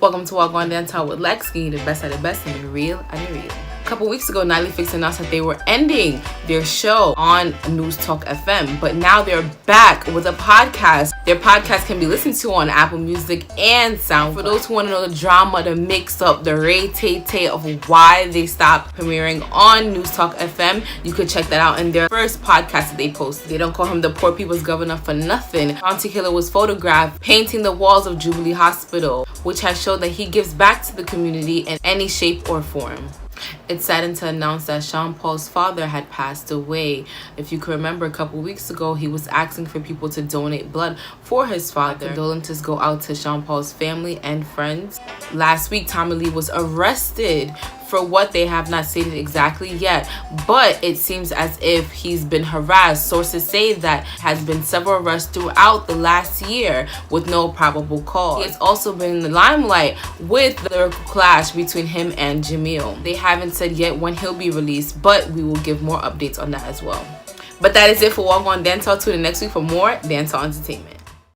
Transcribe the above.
Welcome to Gwaan Dancehall with Lex, giving you the best of the best and the real and the real. A couple weeks ago, Nightly Fix announced that they were ending their show on News Talk FM, but now they're back with a podcast. Their podcast can be listened to on Apple Music and Sound. For those who want to know the drama, the mix-up, the ray-tay-tay of why they stopped premiering on News Talk FM, you could check that out in their first podcast that they posted. They don't call him the poor people's governor for nothing. Killa was photographed painting the walls of Jubilee Hospital, which has shown that he gives back to the community in any shape or form. It's saddened to announce that Sean Paul's father had passed away. If you can remember, a couple weeks ago, he was asking for people to donate blood for his father. Condolences go out to Sean Paul's family and friends. Last week, Tommy Lee was arrested for what they have not stated exactly yet, but it seems as if he's been harassed. Sources say that has been several arrests throughout the last year with no probable cause. He has also been in the limelight with the lyrical clash between him and Jamil. They haven't said yet when he'll be released, but we will give more updates on that as well. But that is it for Gwaan Dancehall. Tune in next week for more dancehall entertainment.